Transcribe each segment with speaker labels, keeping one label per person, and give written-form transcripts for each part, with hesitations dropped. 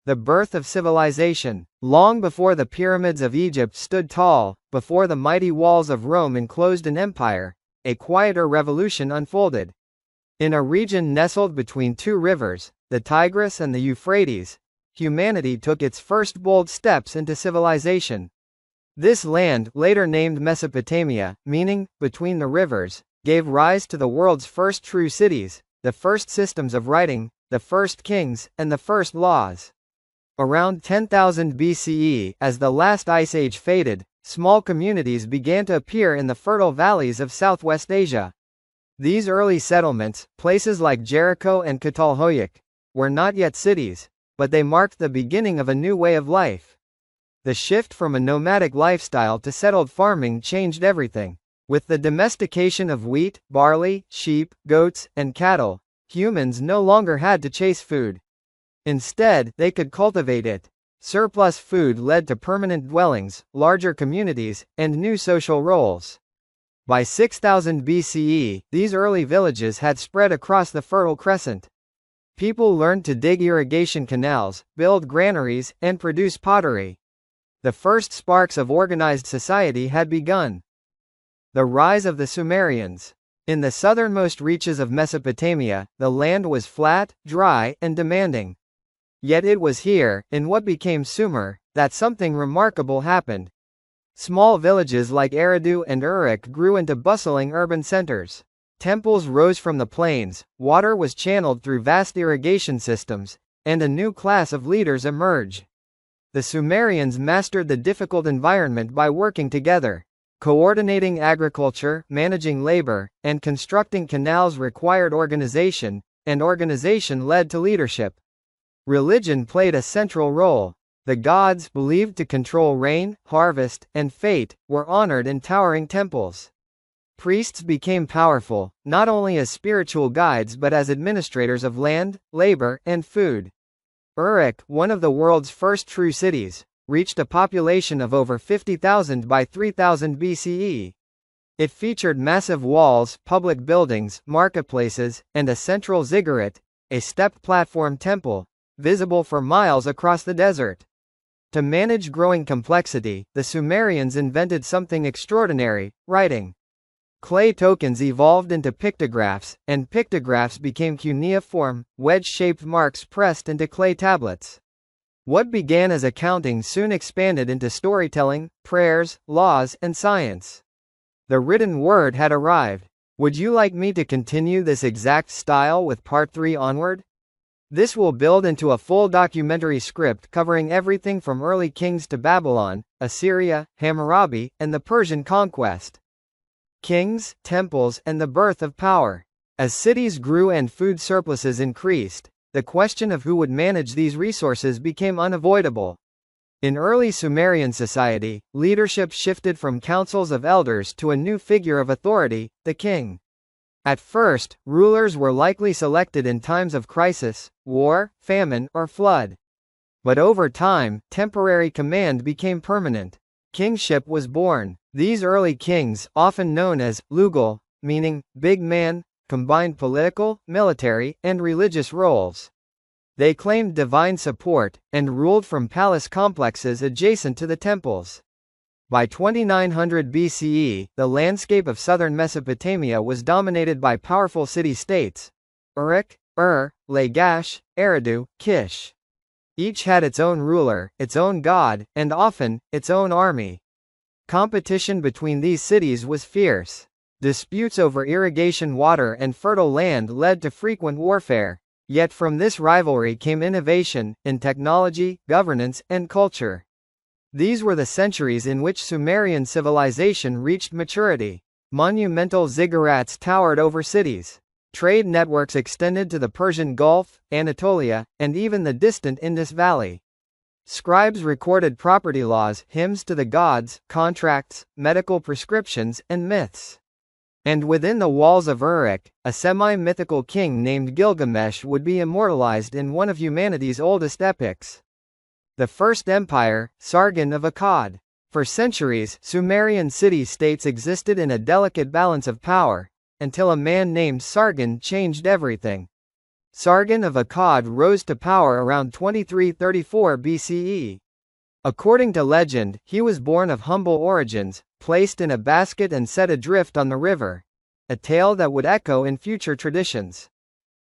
Speaker 1: The birth of civilization. Long before the pyramids of Egypt stood tall, before the mighty walls of Rome enclosed an empire, a quieter revolution unfolded. In a region nestled between two rivers, the Tigris and the Euphrates, humanity took its first bold steps into civilization. This land, later named Mesopotamia, meaning between the rivers, gave rise to the world's first true cities, the first systems of writing, the first kings, and the first laws. Around 10,000 BCE, as the last ice age faded, small communities began to appear in the fertile valleys of Southwest Asia. These early settlements, places like Jericho and Catalhoyuk, were not yet cities, but they marked the beginning of a new way of life. The shift from a nomadic lifestyle to settled farming changed everything. With the domestication of wheat, barley, sheep, goats, and cattle, humans no longer had to chase food. Instead, they could cultivate it. Surplus food led to permanent dwellings, larger communities, and new social roles. By 6000 BCE, these early villages had spread across the Fertile Crescent. People learned to dig irrigation canals, build granaries, and produce pottery. The first sparks of organized society had begun. The rise of the Sumerians. In the southernmost reaches of Mesopotamia, the land was flat, dry, and demanding. Yet it was here, in what became Sumer, that something remarkable happened. Small villages like Eridu and Uruk grew into bustling urban centers. Temples rose from the plains, water was channeled through vast irrigation systems, and a new class of leaders emerged. The Sumerians mastered the difficult environment by working together. Coordinating agriculture, managing labor, and constructing canals required organization, and organization led to leadership. Religion played a central role. The gods, believed to control rain, harvest, and fate, were honored in towering temples. Priests became powerful, not only as spiritual guides but as administrators of land, labor, and food. Uruk, one of the world's first true cities, reached a population of over 50,000 by 3000 BCE. It featured massive walls, public buildings, marketplaces, and a central ziggurat, a stepped platform temple, visible for miles across the desert. To manage growing complexity, the Sumerians invented something extraordinary: writing. Clay tokens evolved into pictographs, and pictographs became cuneiform, wedge-shaped marks pressed into clay tablets. What began as accounting soon expanded into storytelling, prayers, laws, and science. The written word had arrived. Would you like me to continue this exact style with Part 3 onward? This will build into a full documentary script covering everything from early kings to Babylon, Assyria, Hammurabi, and the Persian conquest. Kings, temples, and the birth of power. As cities grew and food surpluses increased, the question of who would manage these resources became unavoidable. In early Sumerian society, leadership shifted from councils of elders to a new figure of authority, the king. At first, rulers were likely selected in times of crisis, war, famine, or flood. But over time, temporary command became permanent. Kingship was born. These early kings, often known as Lugal, meaning big man, combined political, military, and religious roles. They claimed divine support, and ruled from palace complexes adjacent to the temples. By 2900 BCE, the landscape of southern Mesopotamia was dominated by powerful city-states: Uruk, Lagash, Eridu, Kish. Each had its own ruler, its own god, and often, its own army. Competition between these cities was fierce. Disputes over irrigation water and fertile land led to frequent warfare. Yet from this rivalry came innovation, in technology, governance, and culture. These were the centuries in which Sumerian civilization reached maturity. Monumental ziggurats towered over cities. Trade networks extended to the Persian Gulf, Anatolia, and even the distant Indus Valley. Scribes recorded property laws, hymns to the gods, contracts, medical prescriptions, and myths. And within the walls of Uruk, a semi-mythical king named Gilgamesh would be immortalized in one of humanity's oldest epics. The First Empire, Sargon of Akkad. For centuries, Sumerian city-states existed in a delicate balance of power, until a man named Sargon changed everything. Sargon of Akkad rose to power around 2334 BCE. According to legend, he was born of humble origins, placed in a basket and set adrift on the river, a tale that would echo in future traditions.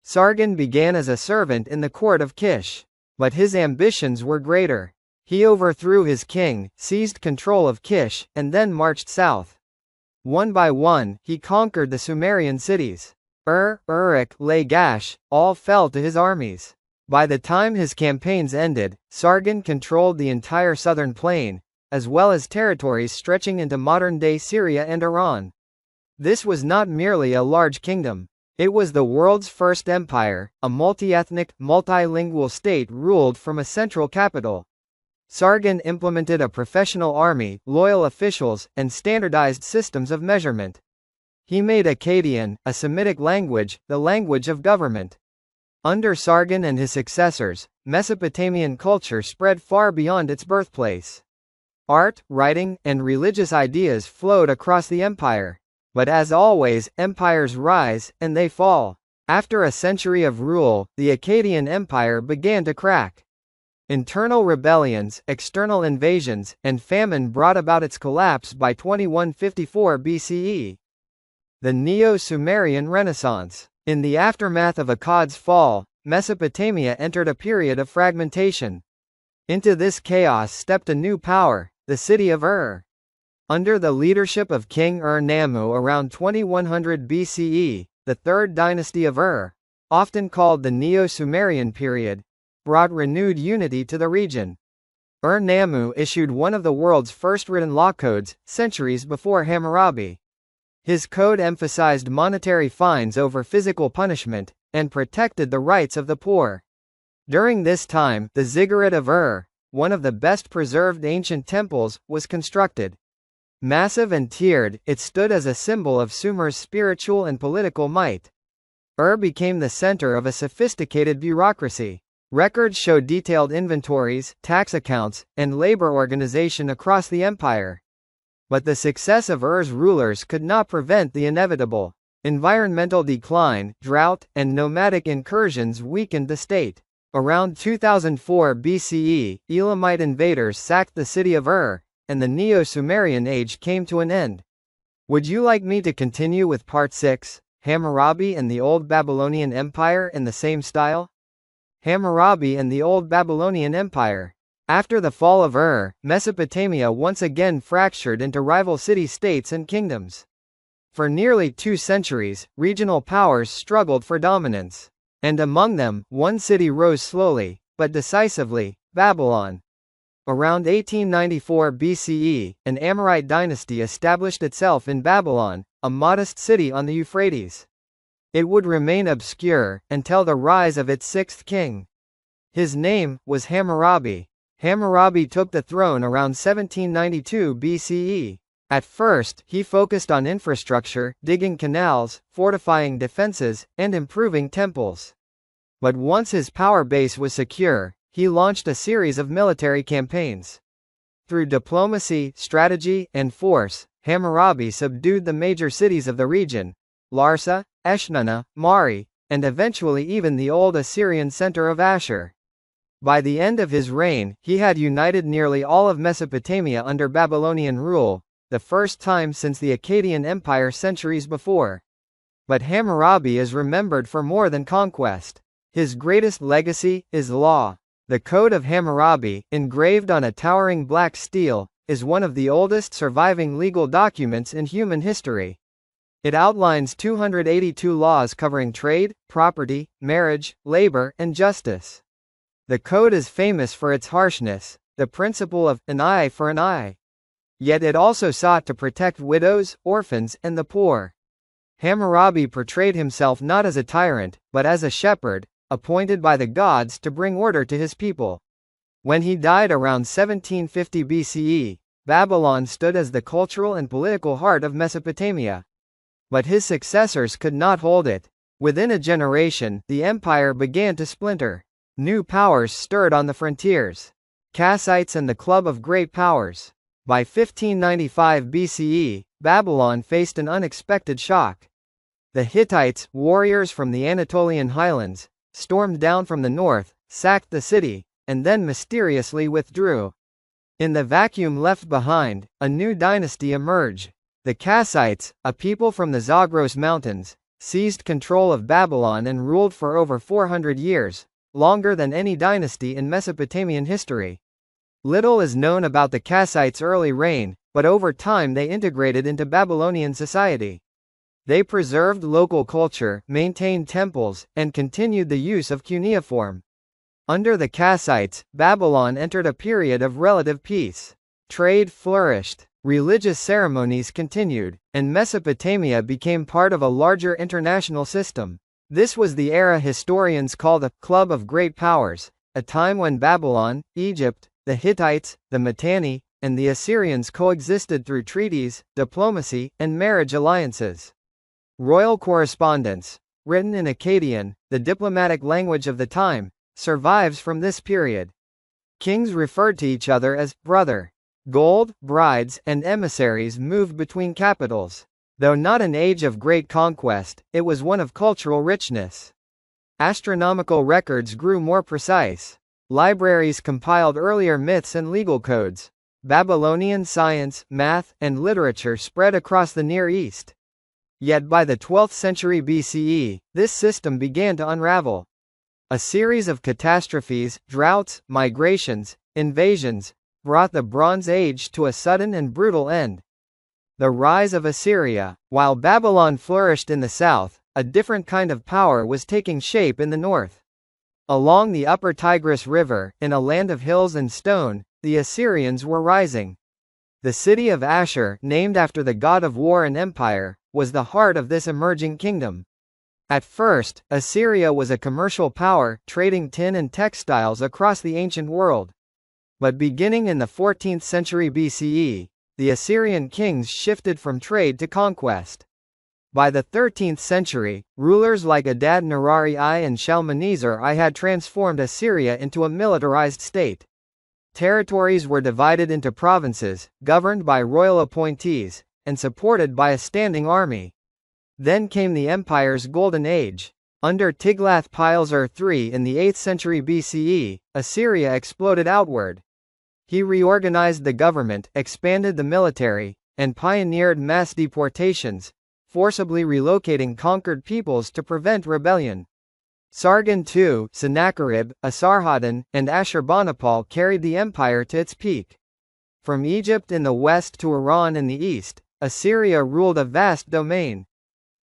Speaker 1: Sargon began as a servant in the court of Kish. But his ambitions were greater. He overthrew his king, seized control of Kish, and then marched south. One by one, he conquered the Sumerian cities. Uruk, Lagash, all fell to his armies. By the time his campaigns ended, Sargon controlled the entire southern plain, as well as territories stretching into modern-day Syria and Iran. This was not merely a large kingdom. It was the world's first empire, a multi-ethnic, multilingual state ruled from a central capital. Sargon implemented a professional army, loyal officials, and standardized systems of measurement. He made Akkadian, a Semitic language, the language of government. Under Sargon and his successors, Mesopotamian culture spread far beyond its birthplace. Art, writing, and religious ideas flowed across the empire. But as always, empires rise, and they fall. After a century of rule, the Akkadian Empire began to crack. Internal rebellions, external invasions, and famine brought about its collapse by 2154 BCE. The Neo-Sumerian Renaissance. In the aftermath of Akkad's fall, Mesopotamia entered a period of fragmentation. Into this chaos stepped a new power, the city of Ur. Under the leadership of King Ur-Nammu around 2100 BCE, the third dynasty of Ur, often called the Neo-Sumerian period, brought renewed unity to the region. Ur-Nammu issued one of the world's first written law codes, centuries before Hammurabi. His code emphasized monetary fines over physical punishment, and protected the rights of the poor. During this time, the ziggurat of Ur, one of the best preserved ancient temples, was constructed. Massive and tiered, it stood as a symbol of Sumer's spiritual and political might. Ur became the center of a sophisticated bureaucracy. Records show detailed inventories, tax accounts, and labor organization across the empire. But the success of Ur's rulers could not prevent the inevitable. Environmental decline, drought, and nomadic incursions weakened the state. Around 2004 BCE, Elamite invaders sacked the city of Ur, and the Neo-Sumerian age came to an end. Would you like me to continue with Part 6, Hammurabi and the Old Babylonian Empire in the same style? Hammurabi and the Old Babylonian Empire. After the fall of Ur, Mesopotamia once again fractured into rival city-states and kingdoms. For nearly 2 centuries, regional powers struggled for dominance. And among them, one city rose slowly, but decisively, Babylon. Around 1894 BCE, an Amorite dynasty established itself in Babylon, a modest city on the Euphrates. It would remain obscure, until the rise of its 6th king. His name was Hammurabi. Hammurabi took the throne around 1792 BCE. At first, he focused on infrastructure, digging canals, fortifying defenses, and improving temples. But once his power base was secure, he launched a series of military campaigns. Through diplomacy, strategy, and force, Hammurabi subdued the major cities of the region, Larsa, Eshnunna, Mari, and eventually even the old Assyrian center of Ashur. By the end of his reign, he had united nearly all of Mesopotamia under Babylonian rule, the first time since the Akkadian Empire centuries before. But Hammurabi is remembered for more than conquest. His greatest legacy is law. The Code of Hammurabi, engraved on a towering black stele, is one of the oldest surviving legal documents in human history. It outlines 282 laws covering trade, property, marriage, labor, and justice. The code is famous for its harshness, the principle of an eye for an eye. Yet it also sought to protect widows, orphans, and the poor. Hammurabi portrayed himself not as a tyrant, but as a shepherd, appointed by the gods to bring order to his people. When he died around 1750 BCE, Babylon stood as the cultural and political heart of Mesopotamia. But his successors could not hold it. Within a generation, the empire began to splinter. New powers stirred on the frontiers. Kassites and the Club of Great Powers. By 1595 BCE, Babylon faced an unexpected shock. The Hittites, warriors from the Anatolian highlands, stormed down from the north, sacked the city, and then mysteriously withdrew. In the vacuum left behind, a new dynasty emerged. The Kassites, a people from the Zagros Mountains, seized control of Babylon and ruled for over 400 years, longer than any dynasty in Mesopotamian history. Little is known about the Kassites' early reign, but over time they integrated into Babylonian society. They preserved local culture, maintained temples, and continued the use of cuneiform. Under the Kassites, Babylon entered a period of relative peace. Trade flourished, religious ceremonies continued, and Mesopotamia became part of a larger international system. This was the era historians call the Club of Great Powers, a time when Babylon, Egypt, the Hittites, the Mitanni, and the Assyrians coexisted through treaties, diplomacy, and marriage alliances. Royal correspondence, written in Akkadian, the diplomatic language of the time, survives from this period. Kings referred to each other as brother. Gold, brides, and emissaries moved between capitals. Though not an age of great conquest, it was one of cultural richness. Astronomical records grew more precise. Libraries compiled earlier myths and legal codes. Babylonian science, math, and literature spread across the Near East. Yet by the 12th century BCE, this system began to unravel. A series of catastrophes, droughts, migrations, invasions, brought the Bronze Age to a sudden and brutal end. The rise of Assyria. While Babylon flourished in the south, a different kind of power was taking shape in the north. Along the upper Tigris River, in a land of hills and stone, the Assyrians were rising. The city of Ashur, named after the god of war and empire, was the heart of this emerging kingdom. At first, Assyria was a commercial power, trading tin and textiles across the ancient world. But beginning in the 14th century BCE, the Assyrian kings shifted from trade to conquest. By the 13th century, rulers like Adad-nirari I and Shalmaneser I had transformed Assyria into a militarized state. Territories were divided into provinces, governed by royal appointees, and supported by a standing army. Then came the empire's golden age. Under Tiglath-Pileser III in the 8th century BCE, Assyria exploded outward. He reorganized the government, expanded the military, and pioneered mass deportations, forcibly relocating conquered peoples to prevent rebellion. Sargon II, Sennacherib, Esarhaddon, and Ashurbanipal carried the empire to its peak. From Egypt in the west to Iran in the east, Assyria ruled a vast domain.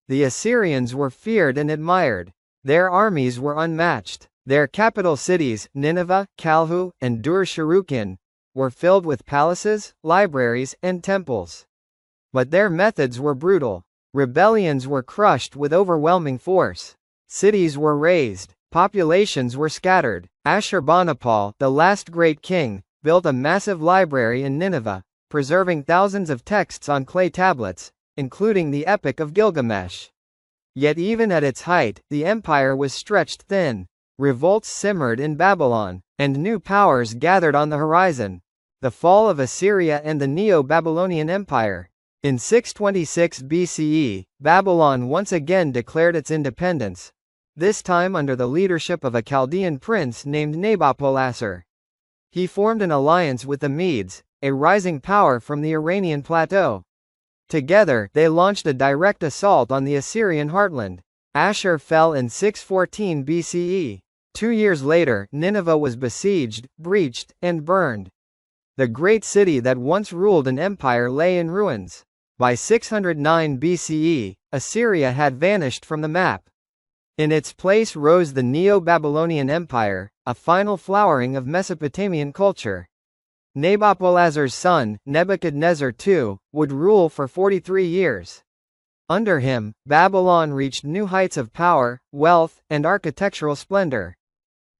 Speaker 1: The Assyrians were feared and admired. Their armies were unmatched. Their capital cities, Nineveh, Kalhu, and Dur-Shurukin, were filled with palaces, libraries, and temples. But their methods were brutal. Rebellions were crushed with overwhelming force. Cities were razed. Populations were scattered. Ashurbanipal, the last great king, built a massive library in Nineveh, preserving thousands of texts on clay tablets, including the Epic of Gilgamesh. Yet even at its height, the empire was stretched thin. Revolts simmered in Babylon, and new powers gathered on the horizon. The fall of Assyria and the Neo-Babylonian Empire. In 626 BCE, Babylon once again declared its independence, this time under the leadership of a Chaldean prince named Nabopolassar. He formed an alliance with the Medes, a rising power from the Iranian plateau. Together, they launched a direct assault on the Assyrian heartland. Ashur fell in 614 BCE. 2 years later, Nineveh was besieged, breached, and burned. The great city that once ruled an empire lay in ruins. By 609 BCE, Assyria had vanished from the map. In its place rose the Neo-Babylonian Empire, a final flowering of Mesopotamian culture. Nabopolassar's son, Nebuchadnezzar II, would rule for 43 years. Under him, Babylon reached new heights of power, wealth, and architectural splendor.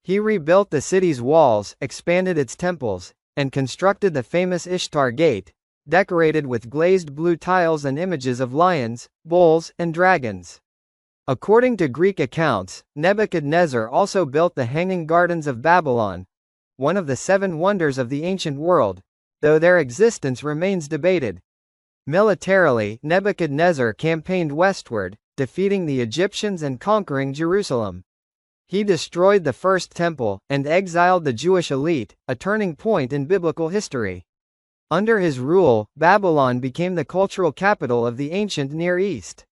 Speaker 1: He rebuilt the city's walls, expanded its temples, and constructed the famous Ishtar Gate, decorated with glazed blue tiles and images of lions, bulls, and dragons. According to Greek accounts, Nebuchadnezzar also built the Hanging Gardens of Babylon, one of the 7 wonders of the ancient world, though their existence remains debated. Militarily, Nebuchadnezzar campaigned westward, defeating the Egyptians and conquering Jerusalem. He destroyed the first temple, and exiled the Jewish elite, a turning point in biblical history. Under his rule, Babylon became the cultural capital of the ancient Near East.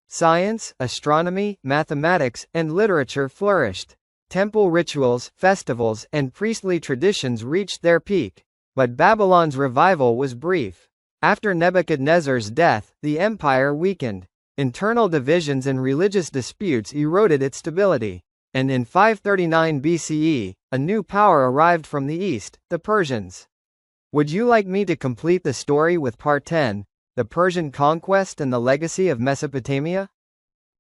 Speaker 1: Science, astronomy, mathematics, and literature flourished. Temple rituals, festivals, and priestly traditions reached their peak. But Babylon's revival was brief. After Nebuchadnezzar's death, the empire weakened. Internal divisions and religious disputes eroded its stability. And in 539 BCE, a new power arrived from the east, the Persians. Would you like me to complete the story with Part 10, the Persian Conquest and the Legacy of Mesopotamia?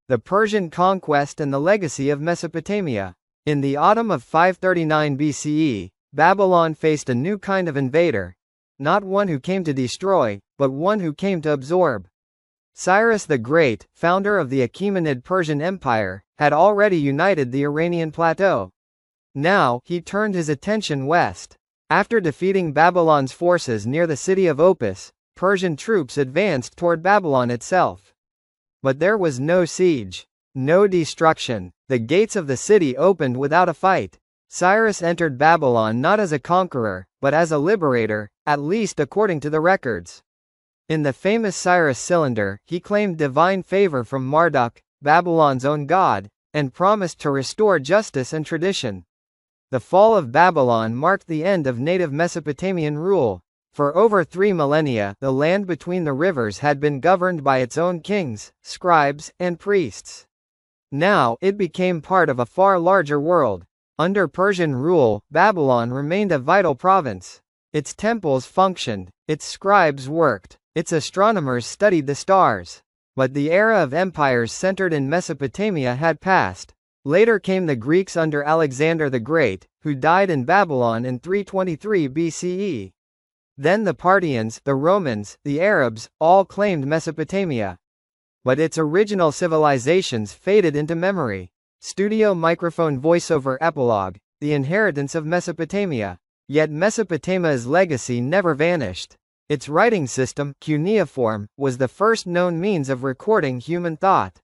Speaker 1: The Persian Conquest and the Legacy of Mesopotamia. In the autumn of 539 BCE, Babylon faced a new kind of invader. Not one who came to destroy, but one who came to absorb. Cyrus the Great, founder of the Achaemenid Persian Empire, had already united the Iranian plateau. Now, he turned his attention west. After defeating Babylon's forces near the city of Opis, Persian troops advanced toward Babylon itself. But there was no siege. No destruction. The gates of the city opened without a fight. Cyrus entered Babylon not as a conqueror, but as a liberator, at least according to the records. In the famous Cyrus Cylinder, he claimed divine favor from Marduk, Babylon's own god, and promised to restore justice and tradition. The fall of Babylon marked the end of native Mesopotamian rule. For over 3 millennia, the land between the rivers had been governed by its own kings, scribes, and priests. Now, it became part of a far larger world. Under Persian rule, Babylon remained a vital province. Its temples functioned, its scribes worked, its astronomers studied the stars. But the era of empires centered in Mesopotamia had passed. Later came the Greeks under Alexander the Great, who died in Babylon in 323 BCE. Then the Parthians, the Romans, the Arabs, all claimed Mesopotamia. But its original civilizations faded into memory. Studio microphone voiceover epilogue, the inheritance of Mesopotamia. Yet Mesopotamia's legacy never vanished. Its writing system, cuneiform, was the first known means of recording human thought.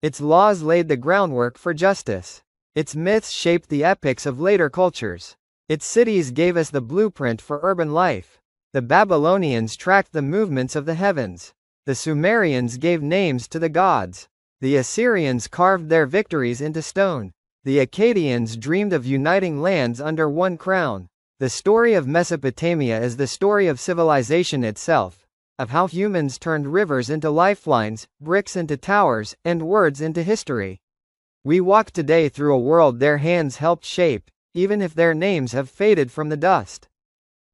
Speaker 1: Its laws laid the groundwork for justice. Its myths shaped the epics of later cultures. Its cities gave us the blueprint for urban life. The Babylonians tracked the movements of the heavens. The Sumerians gave names to the gods. The Assyrians carved their victories into stone. The Akkadians dreamed of uniting lands under one crown. The story of Mesopotamia is the story of civilization itself, of how humans turned rivers into lifelines, bricks into towers, and words into history. We walk today through a world their hands helped shape, even if their names have faded from the dust.